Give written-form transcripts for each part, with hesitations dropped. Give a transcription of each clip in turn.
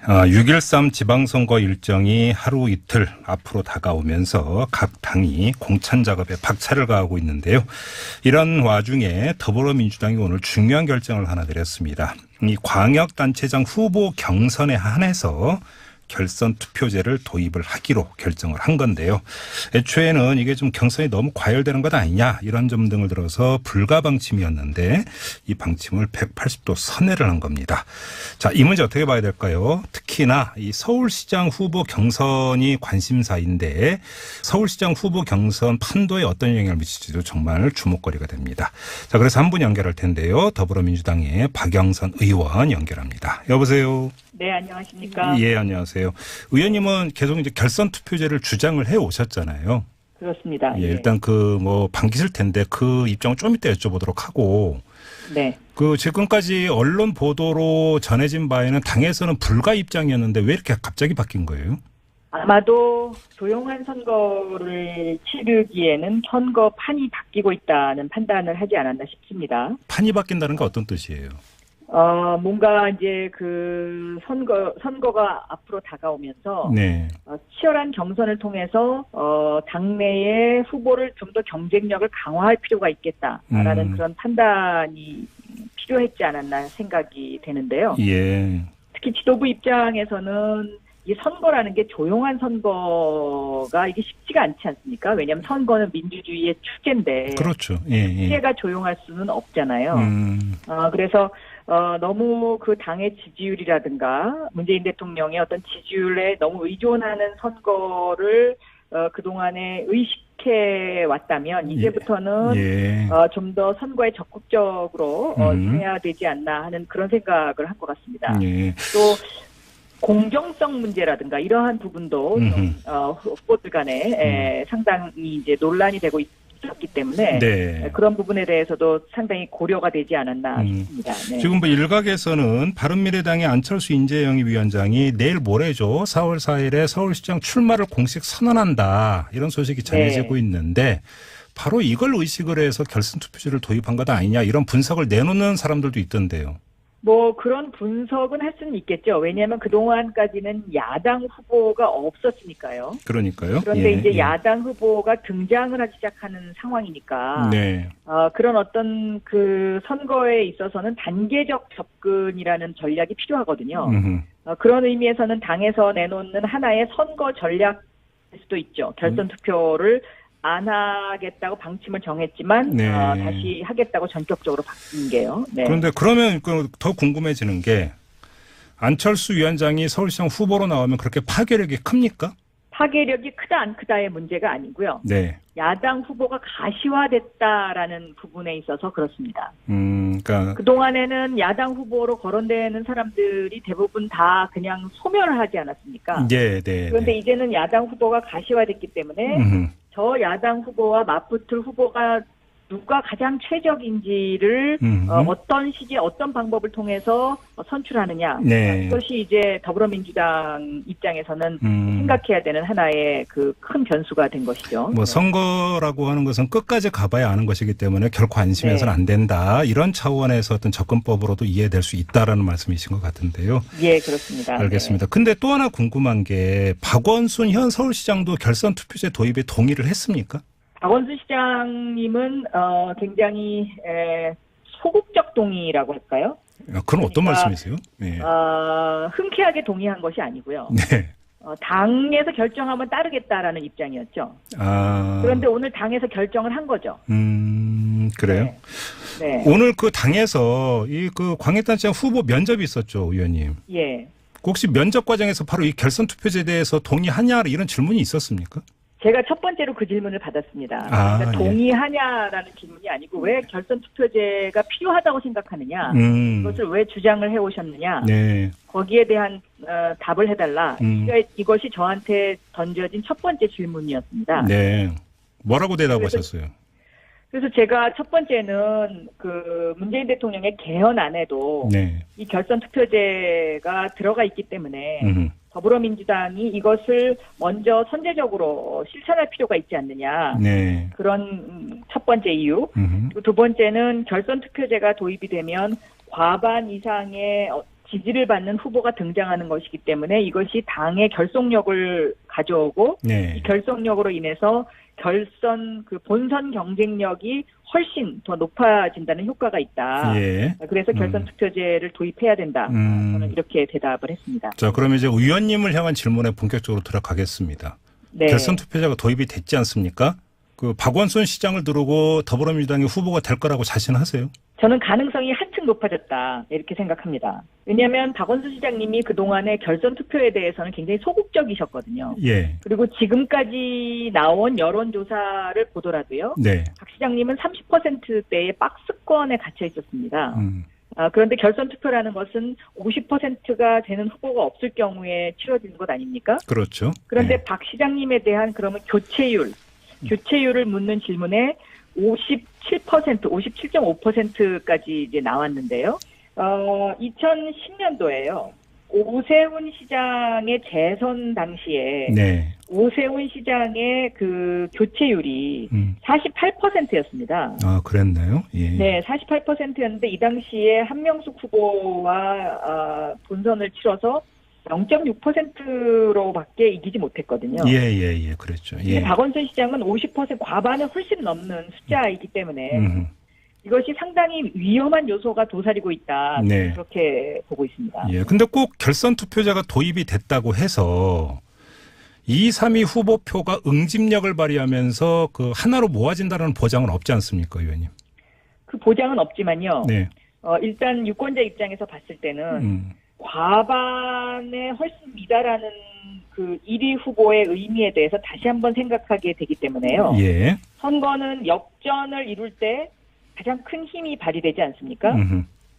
6.13 지방선거 일정이 하루 이틀 앞으로 다가오면서 각 당이 공천 작업에 박차를 가하고 있는데요. 이런 와중에 더불어민주당이 오늘 중요한 결정을 하나 내렸습니다. 이 광역단체장 후보 경선에 한해서 결선 투표제를 도입을 하기로 결정을 한 건데요. 애초에는 이게 좀 경선이 너무 과열되는 것 아니냐 이런 점 등을 들어서 불가 방침이었는데 이 방침을 180도 선회를 한 겁니다. 자, 이 문제 어떻게 봐야 될까요? 특히나 이 서울시장 후보 경선이 관심사인데 서울시장 후보 경선 판도에 어떤 영향을 미칠지도 정말 주목거리가 됩니다. 자, 그래서 한 분 연결할 텐데요. 더불어민주당의 박영선 의원 연결합니다. 여보세요. 네, 안녕하십니까. 예, 안녕하세요. 의원님은 계속 이제 결선 투표제를 주장을 해 오셨잖아요. 그렇습니다. 예, 일단 방기실 텐데 그 입장을 좀 이따 여쭤보도록 하고. 네. 지금까지 언론 보도로 전해진 바에는 당에서는 불가 입장이었는데 왜 이렇게 갑자기 바뀐 거예요? 아마도 조용한 선거를 치르기에는 선거판이 바뀌고 있다는 판단을 하지 않았나 싶습니다. 판이 바뀐다는 게 어떤 뜻이에요? 뭔가 이제 선거가 앞으로 다가오면서 네. 치열한 경선을 통해서 당내의 후보를 좀 더 경쟁력을 강화할 필요가 있겠다라는 그런 판단이 필요했지 않았나 생각이 되는데요. 예. 특히 지도부 입장에서는 이 선거라는 게 조용한 선거가 이게 쉽지가 않지 않습니까? 왜냐하면 선거는 민주주의의 축제인데. 그렇죠. 예, 예. 축제가 조용할 수는 없잖아요. 그래서 너무 그 당의 지지율이라든가 문재인 대통령의 어떤 지지율에 너무 의존하는 선거를 그동안에 의식해 왔다면 이제부터는 예. 좀 더 선거에 적극적으로 임해야 되지 않나 하는 그런 생각을 한 것 같습니다. 예. 또 공정성 문제라든가 이러한 부분도 후보들 간에 상당히 이제 논란이 되고 있었기 때문에 네. 그런 부분에 대해서도 상당히 고려가 되지 않았나 싶습니다. 네. 지금 일각에서는 바른미래당의 안철수 인재영입위원장이 내일 모레죠. 4월 4일에 서울시장 출마를 공식 선언한다. 이런 소식이 전해지고 있는데 바로 이걸 의식을 해서 결선 투표제를 도입한 것 아니냐 이런 분석을 내놓는 사람들도 있던데요. 그런 분석은 할 수는 있겠죠. 왜냐하면 그동안까지는 야당 후보가 없었으니까요. 그러니까요. 그런데 이제 야당 후보가 등장을 하기 시작하는 상황이니까. 네. 그런 어떤 그 선거에 있어서는 단계적 접근이라는 전략이 필요하거든요. 그런 의미에서는 당에서 내놓는 하나의 선거 전략일 수도 있죠. 결선 투표를 안 하겠다고 방침을 정했지만 다시 하겠다고 전격적으로 바뀐 게요. 네. 그런데 그러면 더 궁금해지는 게 안철수 위원장이 서울시장 후보로 나오면 그렇게 파괴력이 큽니까? 파괴력이 크다 안 크다의 문제가 아니고요. 네. 야당 후보가 가시화됐다라는 부분에 있어서 그렇습니다. 그러니까 그동안에는 야당 후보로 거론되는 사람들이 대부분 다 그냥 소멸을 하지 않았습니까? 네, 네. 그런데 이제는 야당 후보가 가시화됐기 때문에 저 야당 후보와 맞붙을 후보가 누가 가장 최적인지를 어떤 시기에 어떤 방법을 통해서 선출하느냐. 네. 그것이 이제 더불어민주당 입장에서는 생각해야 되는 하나의 그 큰 변수가 된 것이죠. 선거라고 하는 것은 끝까지 가봐야 아는 것이기 때문에 결코 안심해서는 안 된다. 이런 차원에서 어떤 접근법으로도 이해될 수 있다라는 말씀이신 것 같은데요. 예, 그렇습니다. 알겠습니다. 근데 또 하나 궁금한 게 박원순 현 서울시장도 결선 투표제 도입에 동의를 했습니까? 박원순 시장님은 굉장히 소극적 동의라고 할까요? 그건 어떤 말씀이세요? 네. 흔쾌하게 동의한 것이 아니고요. 네. 당에서 결정하면 따르겠다라는 입장이었죠. 그런데 오늘 당에서 결정을 한 거죠. 그래요? 네. 오늘 그 당에서 그 광역단체장 후보 면접이 있었죠, 의원님. 예. 혹시 면접 과정에서 바로 이 결선 투표제에 대해서 동의하냐 이런 질문이 있었습니까? 제가 첫 번째로 그 질문을 받았습니다. 그러니까 동의하냐라는 질문이 아니고 왜 결선 투표제가 필요하다고 생각하느냐, 그것을 왜 주장을 해오셨느냐, 네. 거기에 대한 답을 해달라. 이것이 저한테 던져진 첫 번째 질문이었습니다. 네. 뭐라고 대답하셨어요? 그래서 제가 첫 번째는 그 문재인 대통령의 개헌안에도 이 결선 투표제가 들어가 있기 때문에 더불어민주당이 이것을 먼저 선제적으로 실천할 필요가 있지 않느냐. 그런 첫 번째 이유. 그리고 두 번째는 결선 투표제가 도입이 되면 과반 이상의 지지를 받는 후보가 등장하는 것이기 때문에 이것이 당의 결속력을 가져오고 네. 이 결속력으로 인해서 결선 그 본선 경쟁력이 훨씬 더 높아진다는 효과가 있다. 예. 그래서 결선 투표제를 도입해야 된다. 저는 이렇게 대답을 했습니다. 자, 그러면 이제 의원님을 향한 질문에 본격적으로 들어가겠습니다. 네. 결선 투표제가 도입이 됐지 않습니까? 그 박원순 시장을 두르고 더불어민주당의 후보가 될 거라고 자신하세요? 저는 가능성이 한층 높아졌다 이렇게 생각합니다. 왜냐하면 박원순 시장님이 그동안의 결선 투표에 대해서는 굉장히 소극적이셨거든요. 예. 그리고 지금까지 나온 여론조사를 보더라도요. 네. 박 시장님은 30%대의 박스권에 갇혀 있었습니다. 그런데 결선 투표라는 것은 50%가 되는 후보가 없을 경우에 치러지는 것 아닙니까? 그렇죠. 그런데 네. 박 시장님에 대한 그러면 교체율을 묻는 질문에 57.5%까지 이제 나왔는데요. 2010년도에요. 오세훈 시장의 재선 당시에 네. 오세훈 시장의 그 교체율이 48%였습니다. 아, 그랬나요? 예. 네, 48%였는데 이 당시에 한명숙 후보와 본선을 치러서 0.6%로밖에 이기지 못했거든요. 예, 그랬죠. 예. 박원순 시장은 50% 과반을 훨씬 넘는 숫자이기 때문에 이것이 상당히 위험한 요소가 도사리고 있다. 네. 그렇게 보고 있습니다. 예. 근데 꼭 결선 투표제가 도입이 됐다고 해서 2, 3위 후보표가 응집력을 발휘하면서 그 하나로 모아진다는 보장은 없지 않습니까, 의원님? 그 보장은 없지만요. 네. 일단 유권자 입장에서 봤을 때는 과반에 훨씬 미달하는 그 1위 후보의 의미에 대해서 다시 한번 생각하게 되기 때문에요. 예. 선거는 역전을 이룰 때 가장 큰 힘이 발휘되지 않습니까?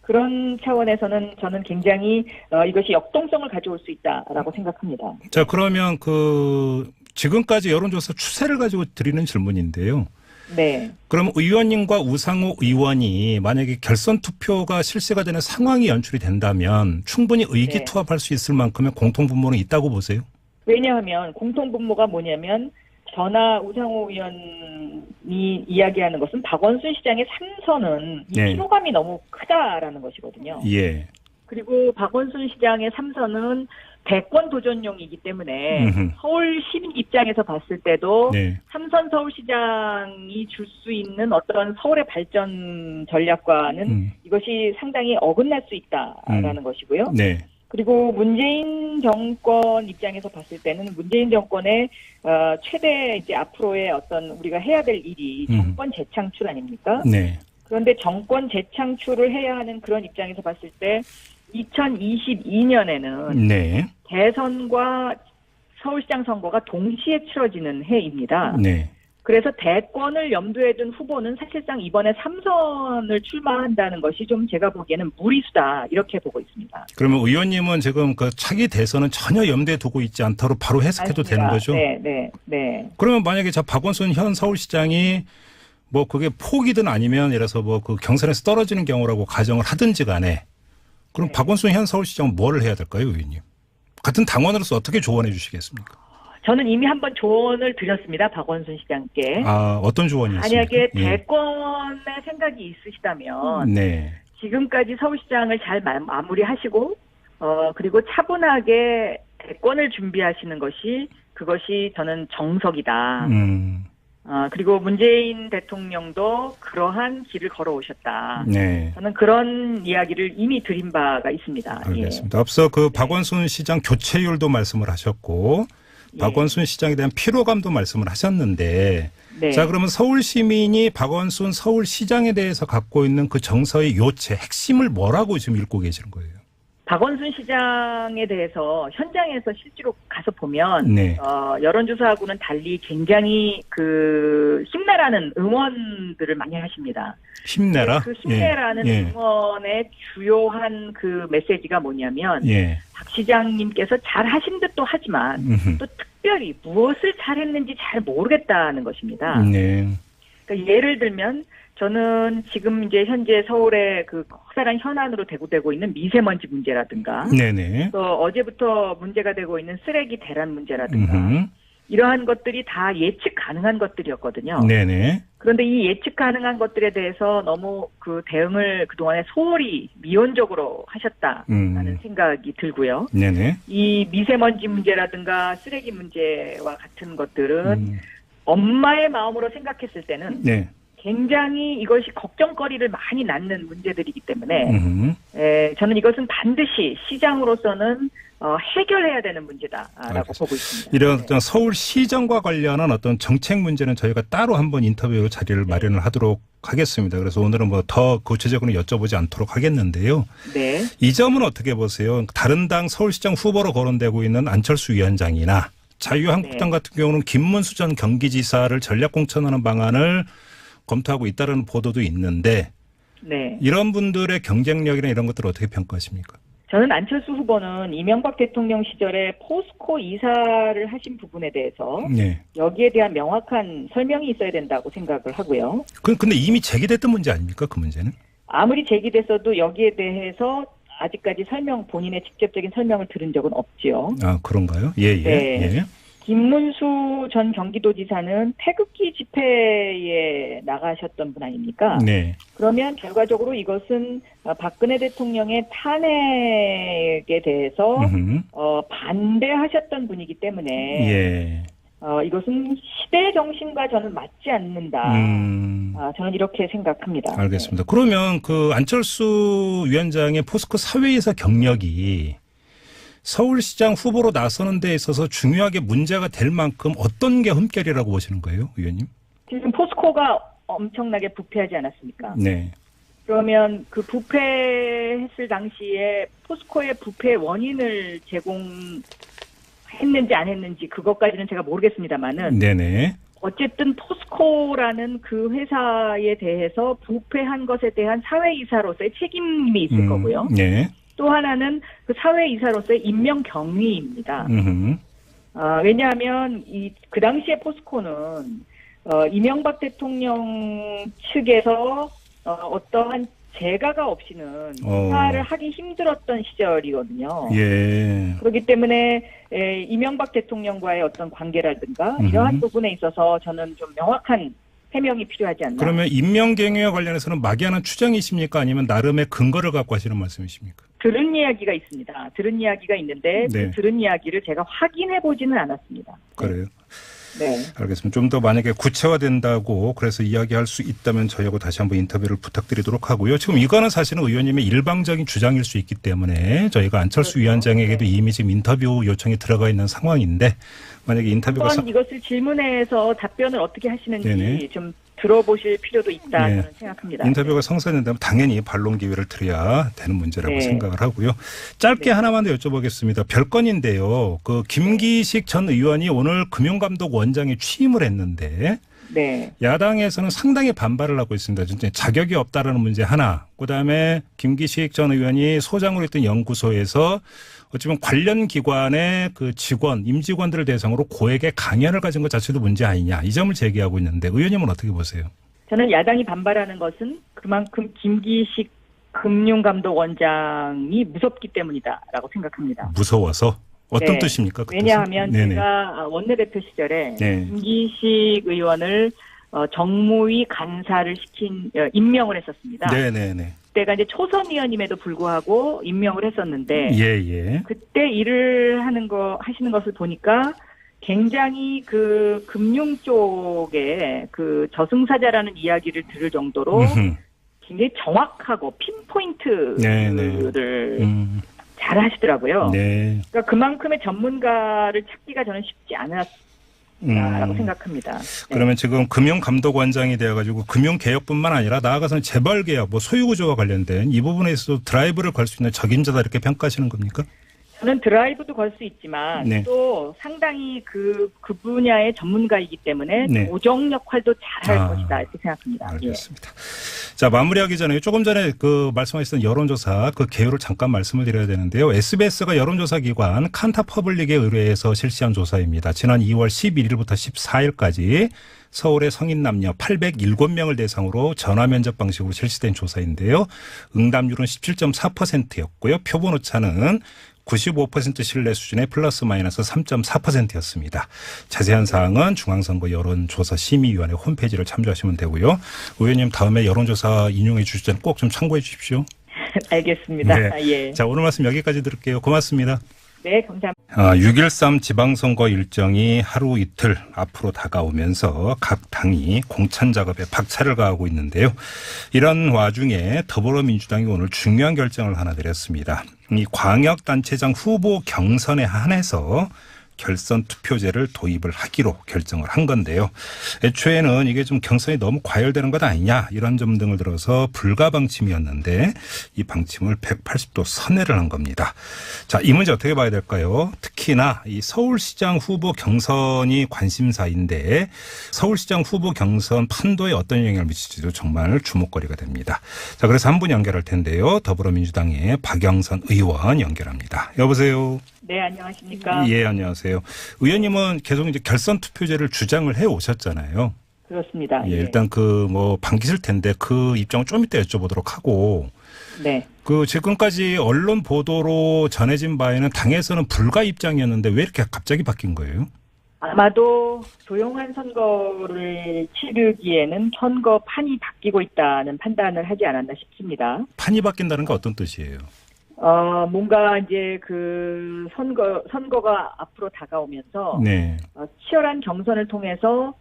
그런 차원에서는 저는 굉장히 이것이 역동성을 가져올 수 있다라고 생각합니다. 자, 그러면 그 지금까지 여론조사 추세를 가지고 드리는 질문인데요. 네. 그럼 의원님과 우상호 의원이 만약에 결선 투표가 실시가 되는 상황이 연출이 된다면 충분히 의기투합할 수 있을 만큼의 공통분모는 있다고 보세요? 왜냐하면 공통분모가 뭐냐면 저나 우상호 의원이 이야기하는 것은 박원순 시장의 삼선은 이 네. 피로감이 너무 크다라는 것이거든요. 예. 그리고 박원순 시장의 삼선은 대권 도전용이기 때문에 서울 시민 입장에서 봤을 때도 네. 삼선 서울시장이 줄 수 있는 어떤 서울의 발전 전략과는 이것이 상당히 어긋날 수 있다라는 것이고요. 네. 그리고 문재인 정권 입장에서 봤을 때는 문재인 정권의 최대 이제 앞으로의 어떤 우리가 해야 될 일이 정권 재창출 아닙니까? 네. 그런데 정권 재창출을 해야 하는 그런 입장에서 봤을 때 2022년에는 네. 대선과 서울시장 선거가 동시에 치러지는 해입니다. 네. 그래서 대권을 염두에 둔 후보는 사실상 이번에 3선을 출마한다는 것이 좀 제가 보기에는 무리수다 이렇게 보고 있습니다. 그러면 의원님은 지금 그 차기 대선은 전혀 염두에 두고 있지 않다로 바로 해석해도 맞습니다. 되는 거죠? 네. 그러면 만약에 저 박원순 현 서울시장이 뭐 그게 포기든 아니면 예를 들어서 뭐 그 경선에서 떨어지는 경우라고 가정을 하든지 간에 그럼 네. 박원순 현 서울시장은 뭐를 해야 될까요, 의원님? 같은 당원으로서 어떻게 조언해 주시겠습니까? 저는 이미 한번 조언을 드렸습니다. 박원순 시장께. 아, 어떤 조언이었습니까? 만약에 예. 대권의 생각이 있으시다면 네. 지금까지 서울시장을 잘 마무리하시고 그리고 차분하게 대권을 준비하시는 것이 그것이 저는 정석이다. 그리고 문재인 대통령도 그러한 길을 걸어오셨다. 네. 저는 그런 이야기를 이미 드린 바가 있습니다. 알겠습니다. 앞서 그 박원순 시장 교체율도 말씀을 하셨고 박원순 시장에 대한 피로감도 말씀을 하셨는데 네. 자, 그러면 서울 시민이 박원순 서울시장에 대해서 갖고 있는 그 정서의 요체, 핵심을 뭐라고 지금 읽고 계시는 거예요? 박원순 시장에 대해서 현장에서 실제로 가서 보면 네. 여론조사하고는 달리 굉장히 그 힘내라는 응원들을 많이 하십니다. 힘내라? 그 힘내라는 응원의 주요한 그 메시지가 뭐냐면 박 시장님께서 잘하신 듯도 하지만 또 특별히 무엇을 잘했는지 잘 모르겠다는 것입니다. 네. 그러니까 예를 들면 저는 지금 이제 현재 서울의 그 커다란 현안으로 대두되고 있는 미세먼지 문제라든가 네네. 또 어제부터 문제가 되고 있는 쓰레기 대란 문제라든가 이러한 것들이 다 예측 가능한 것들이었거든요. 네네. 그런데 이 예측 가능한 것들에 대해서 너무 그 대응을 그동안에 소홀히 미온적으로 하셨다라는 생각이 들고요. 네네. 이 미세먼지 문제라든가 쓰레기 문제와 같은 것들은 엄마의 마음으로 생각했을 때는 네. 굉장히 이것이 걱정거리를 많이 낳는 문제들이기 때문에 저는 이것은 반드시 시장으로서는 해결해야 되는 문제다라고 알겠습니다. 보고 있습니다. 이런 네. 어떤 서울시정과 관련한 어떤 정책 문제는 저희가 따로 한번 인터뷰 자리를 마련을 하도록 하겠습니다. 그래서 오늘은 뭐 더 구체적으로 여쭤보지 않도록 하겠는데요. 네. 이 점은 어떻게 보세요? 다른 당 서울시장 후보로 거론되고 있는 안철수 위원장이나 자유한국당 네. 같은 경우는 김문수 전 경기지사를 전략 공천하는 방안을 검토하고 있다는 보도도 있는데 네. 이런 분들의 경쟁력이나 이런 것들을 어떻게 평가하십니까? 저는 안철수 후보는 이명박 대통령 시절에 포스코 이사를 하신 부분에 대해서 네. 여기에 대한 명확한 설명이 있어야 된다고 생각을 하고요. 근데 이미 제기됐던 문제 아닙니까? 그 문제는? 아무리 제기됐어도 여기에 대해서 아직까지 본인의 직접적인 설명을 들은 적은 없지요. 아, 그런가요? 예, 예. 네. 예. 김문수 전 경기도지사는 태극기 집회에 나가셨던 분 아닙니까? 네. 그러면 결과적으로 이것은 박근혜 대통령의 탄핵에 대해서 반대하셨던 분이기 때문에 예. 이것은 시대 정신과 저는 맞지 않는다. 저는 이렇게 생각합니다. 알겠습니다. 그러면 그 안철수 위원장의 포스코 사회이사 경력이 서울시장 후보로 나서는 데 있어서 중요하게 문제가 될 만큼 어떤 게 흠결이라고 보시는 거예요, 의원님? 지금 포스코가 엄청나게 부패하지 않았습니까? 네. 그러면 그 부패했을 당시에 포스코의 부패 원인을 제공했는지 안 했는지 그것까지는 제가 모르겠습니다만은 네네. 어쨌든 포스코라는 그 회사에 대해서 부패한 것에 대한 사회이사로서의 책임이 있을 거고요. 네. 또 하나는 그 사회이사로서의 임명 경위입니다. 왜냐하면 그 당시에 포스코는 이명박 대통령 측에서 어떠한 재가가 없이는 이사를 하기 힘들었던 시절이거든요. 예. 그렇기 때문에 이명박 대통령과의 어떤 관계라든가 이러한 부분에 있어서 저는 좀 명확한 해명이 필요하지 않나. 그러면 임명경위와 관련해서는 막연한 추정이십니까? 아니면 나름의 근거를 갖고 하시는 말씀이십니까? 들은 이야기가 있습니다. 들은 이야기가 있는데 네. 그 들은 이야기를 제가 확인해보지는 않았습니다. 그래요? 네. 알겠습니다. 좀 더 만약에 구체화된다고 그래서 이야기할 수 있다면 저희하고 다시 한번 인터뷰를 부탁드리도록 하고요. 지금 이거는 사실은 의원님의 일방적인 주장일 수 있기 때문에 저희가 안철수 그렇죠. 위원장에게도 이미 지금 인터뷰 요청이 들어가 있는 상황인데 만약에 인터뷰가 한번 이것을 질문해서 답변을 어떻게 하시는지 네네. 좀 들어보실 필요도 있다 네. 저는 생각합니다. 인터뷰가 성사된다면 당연히 반론 기회를 드려야 되는 문제라고 네. 생각을 하고요. 짧게 네. 하나만 더 여쭤보겠습니다. 별건인데요. 그 김기식 전 의원이 오늘 금융감독원장에 취임을 했는데 네. 야당에서는 상당히 반발을 하고 있습니다. 진짜 자격이 없다라는 문제 하나. 그다음에 김기식 전 의원이 소장으로 있던 연구소에서 어찌보면 관련 기관의 그 직원, 임직원들을 대상으로 고액의 강연을 가진 것 자체도 문제 아니냐. 이 점을 제기하고 있는데 의원님은 어떻게 보세요? 저는 야당이 반발하는 것은 그만큼 김기식 금융감독원장이 무섭기 때문이다라고 생각합니다. 무서워서? 어떤 네. 뜻입니까? 그 왜냐하면 뜻은? 제가 원내대표 시절에 네. 김기식 의원을 정무위 간사를 임명을 했었습니다. 네네네. 그때가 이제 초선 의원임에도 불구하고 임명을 했었는데 예. 그때 일을 하시는 것을 보니까 굉장히 그 금융 쪽에 그 저승사자라는 이야기를 들을 정도로 굉장히 정확하고 핀포인트를 잘 하시더라고요. 네. 그러니까 그만큼의 전문가를 찾기가 저는 쉽지 않았다라고 생각합니다. 그러면 지금 금융감독원장이 되어가지고 금융개혁뿐만 아니라 나아가서는 재벌개혁, 뭐 소유구조와 관련된 이 부분에 있어서 드라이브를 걸 수 있는 적임자다 이렇게 평가하시는 겁니까? 저는 드라이브도 걸 수 있지만 네. 또 상당히 그 분야의 전문가이기 때문에 네. 조정 역할도 잘할 것이다 이렇게 생각합니다. 알겠습니다. 자, 마무리하기 전에 조금 전에 그 말씀하셨던 여론조사 그 개요를 잠깐 말씀을 드려야 되는데요. SBS가 여론조사 기관 칸타퍼블릭에 의뢰해서 실시한 조사입니다. 지난 2월 11일부터 14일까지 서울의 성인 남녀 807명을 대상으로 전화 면접 방식으로 실시된 조사인데요. 응답률은 17.4%였고요. 표본 오차는 95% 신뢰 수준의 플러스 마이너스 3.4%였습니다. 자세한 사항은 중앙선거 여론조사 심의위원회 홈페이지를 참조하시면 되고요. 의원님 다음에 여론조사 인용해 주실 때는 꼭 좀 참고해 주십시오. 알겠습니다. 네. 예. 자, 오늘 말씀 여기까지 들을게요. 고맙습니다. 네, 감사합니다. 6.13 지방선거 일정이 하루 이틀 앞으로 다가오면서 각 당이 공천 작업에 박차를 가하고 있는데요. 이런 와중에 더불어민주당이 오늘 중요한 결정을 하나 내렸습니다. 이 광역단체장 후보 경선에 한해서 결선 투표제를 도입을 하기로 결정을 한 건데요. 애초에는 이게 좀 경선이 너무 과열되는 것 아니냐 이런 점 등을 들어서 불가 방침이었는데 이 방침을 180도 선회를 한 겁니다. 자, 이 문제 어떻게 봐야 될까요? 특히나 이 서울시장 후보 경선이 관심사인데 서울시장 후보 경선 판도에 어떤 영향을 미칠지도 정말 주목거리가 됩니다. 자, 그래서 한 분 연결할 텐데요. 더불어민주당의 박영선 의원 연결합니다. 여보세요. 네, 안녕하십니까. 예, 안녕하세요. 의원님은 계속 이제 결선 투표제를 주장을 해 오셨잖아요. 그렇습니다. 예, 일단 방기실 텐데 그 입장을 좀 이따 여쭤보도록 하고. 네. 지금까지 언론 보도로 전해진 바에는 당에서는 불가 입장이었는데 왜 이렇게 갑자기 바뀐 거예요? 아마도 조용한 선거를 치르기에는 선거판이 바뀌고 있다는 판단을 하지 않았나 싶습니다. 판이 바뀐다는 게 어떤 뜻이에요? 뭔가 이제 선거가 앞으로 다가오면서 네. 치열한 경선을 통해서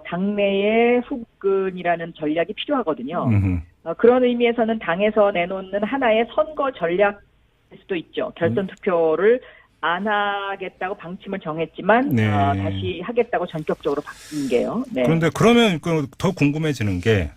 당내의 후보군이라는 전략이 필요하거든요. 그런 의미에서는 당에서 내놓는 하나의 선거 전략일 수도 있죠. 결선 투표를 안 하겠다고 방침을 정했지만 네. 다시 하겠다고 전격적으로 바뀐 게요. 네. 그런데 그러면 더 궁금해지는 게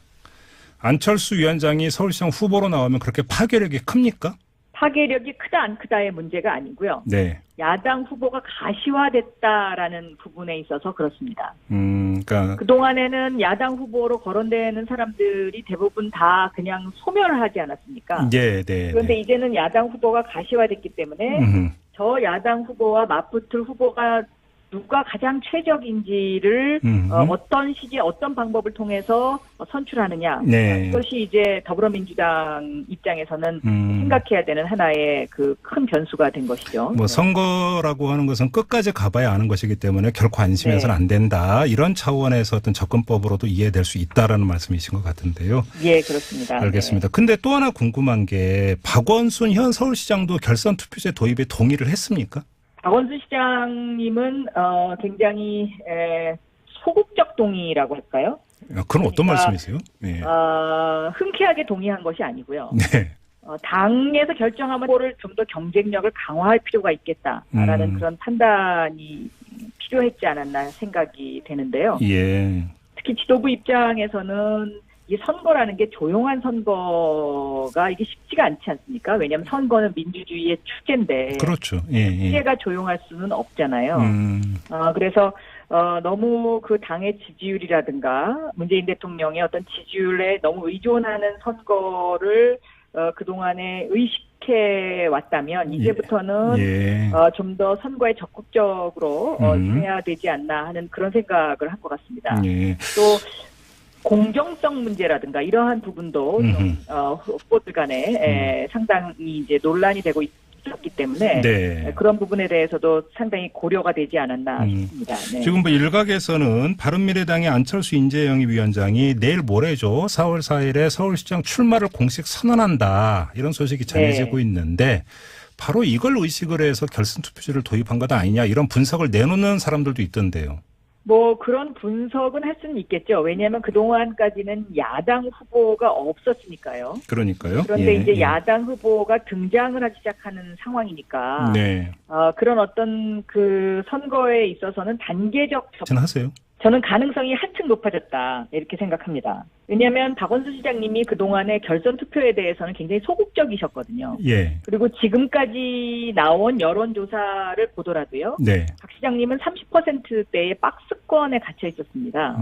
안철수 위원장이 서울시장 후보로 나오면 그렇게 파괴력이 큽니까? 파괴력이 크다 안 크다의 문제가 아니고요. 네. 야당 후보가 가시화됐다라는 부분에 있어서 그렇습니다. 그러니까 그동안에는 야당 후보로 거론되는 사람들이 대부분 다 그냥 소멸을 하지 않았습니까? 네. 그런데 이제는 야당 후보가 가시화됐기 때문에 저 야당 후보와 맞붙을 후보가 누가 가장 최적인지를 어떤 시기에 어떤 방법을 통해서 선출하느냐. 네. 그것이 이제 더불어민주당 입장에서는 생각해야 되는 하나의 큰 변수가 된 것이죠. 선거라고 하는 것은 끝까지 가봐야 아는 것이기 때문에 결코 안심해서는 안 된다. 이런 차원에서 어떤 접근법으로도 이해될 수 있다라는 말씀이신 것 같은데요. 예, 그렇습니다. 알겠습니다. 근데 또 하나 궁금한 게 박원순 현 서울시장도 결선 투표제 도입에 동의를 했습니까? 박원순 시장님은 굉장히 소극적 동의라고 할까요? 그건 어떤 말씀이세요? 네. 흔쾌하게 동의한 것이 아니고요. 네. 당에서 결정하면 그거를 좀 더 경쟁력을 강화할 필요가 있겠다라는 그런 판단이 필요했지 않았나 생각이 되는데요. 예. 특히 지도부 입장에서는 이 선거라는 게 조용한 선거가 이게 쉽지가 않지 않습니까? 왜냐하면 선거는 민주주의의 축제인데. 그렇죠. 예. 축제가 조용할 수는 없잖아요. 그래서 너무 그 당의 지지율이라든가 문재인 대통령의 어떤 지지율에 너무 의존하는 선거를 그동안에 의식해 왔다면 이제부터는 좀 더 선거에 적극적으로 해야 되지 않나 하는 그런 생각을 한 것 같습니다. 예. 또 공정성 문제라든가 이러한 부분도 후보들 간에 상당히 이제 논란이 되고 있었기 때문에 그런 부분에 대해서도 상당히 고려가 되지 않았나 싶습니다. 네. 지금 일각에서는 바른미래당의 안철수 인재영입위원장이 내일 모레죠. 4월 4일에 서울시장 출마를 공식 선언한다. 이런 소식이 전해지고 있는데 바로 이걸 의식을 해서 결선 투표제를 도입한 것 아니냐 이런 분석을 내놓는 사람들도 있던데요. 그런 분석은 할 수는 있겠죠. 왜냐하면 그동안까지는 야당 후보가 없었으니까요. 그러니까요. 그런데 이제 야당 후보가 등장을 하기 시작하는 상황이니까. 네. 그런 어떤 선거에 있어서는 단계적 하세요. 저는 가능성이 한층 높아졌다 이렇게 생각합니다. 왜냐하면 박원순 시장님이 그동안의 결선 투표에 대해서는 굉장히 소극적이셨거든요. 예. 그리고 지금까지 나온 여론조사를 보더라도요. 네. 박 시장님은 30%대의 박스권에 갇혀 있었습니다.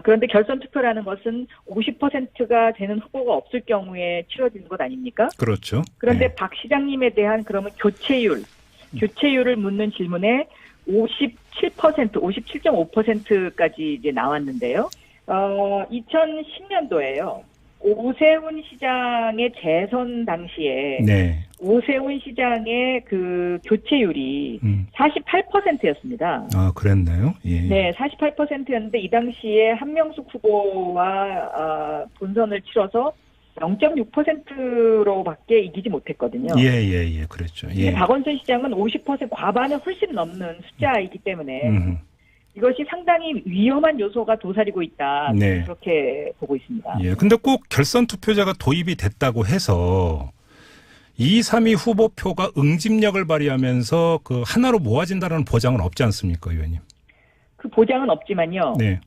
그런데 결선 투표라는 것은 50%가 되는 후보가 없을 경우에 치러지는 것 아닙니까? 그렇죠. 그런데 박 시장님에 대한 그러면 교체율을 묻는 질문에 57.5%까지 이제 나왔는데요. 2010년도에요. 오세훈 시장의 재선 당시에 네. 오세훈 시장의 그 교체율이 48%였습니다. 아, 그랬나요? 예. 네, 48%였는데 이 당시에 한명숙 후보와 본선을 치러서 0.6%로밖에 이기지 못했거든요. 예, 그랬죠. 예. 박원순 시장은 50% 과반을 훨씬 넘는 숫자이기 때문에 이것이 상당히 위험한 요소가 도사리고 있다. 네. 그렇게 보고 있습니다. 예. 근데 꼭 결선 투표제가 도입이 됐다고 해서 2, 3위 후보표가 응집력을 발휘하면서 그 하나로 모아진다는 보장은 없지 않습니까, 의원님? 그 보장은 없지만요. 네.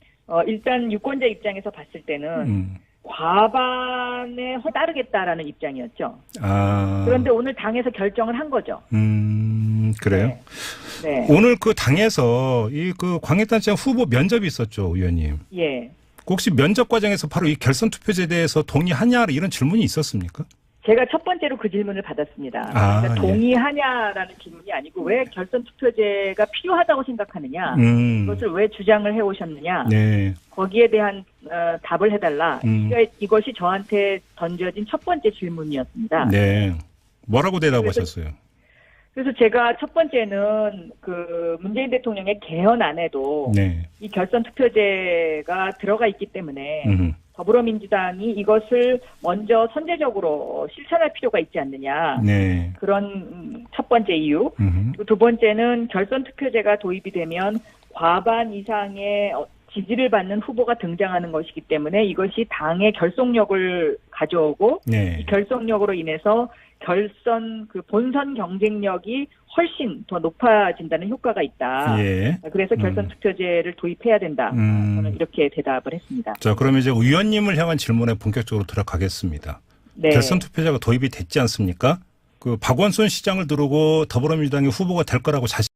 일단 유권자 입장에서 봤을 때는 과반에 따르겠다라는 입장이었죠. 아. 그런데 오늘 당에서 결정을 한 거죠. 그래요? 네. 오늘 그 당에서 이 그 광역단체 후보 면접이 있었죠, 의원님. 예. 혹시 면접 과정에서 바로 이 결선 투표제에 대해서 동의하냐 이런 질문이 있었습니까? 제가 첫 번째로 그 질문을 받았습니다. 아, 그러니까 예. 동의하냐라는 질문이 아니고 왜 결선 투표제가 필요하다고 생각하느냐, 그것을 왜 주장을 해오셨느냐, 네. 거기에 대한 답을 해달라. 이것이 저한테 던져진 첫 번째 질문이었습니다. 네. 뭐라고 대답하셨어요? 그래서 제가 첫 번째는 그 문재인 대통령의 개헌안에도 네. 이 결선 투표제가 들어가 있기 때문에 더불어민주당이 이것을 먼저 선제적으로 실천할 필요가 있지 않느냐. 네. 그런 첫 번째 이유. 그리고 두 번째는 결선 투표제가 도입이 되면 과반 이상의 지지를 받는 후보가 등장하는 것이기 때문에 이것이 당의 결속력을 가져오고 네. 이 결속력으로 인해서 결선 그 본선 경쟁력이 훨씬 더 높아진다는 효과가 있다. 예. 그래서 결선 투표제를 도입해야 된다. 저는 이렇게 대답을 했습니다. 자, 그러면 이제 의원님을 향한 질문에 본격적으로 들어가겠습니다. 네. 결선 투표제가 도입이 됐지 않습니까? 그 박원순 시장을 두르고 더불어민주당의 후보가 될 거라고 자신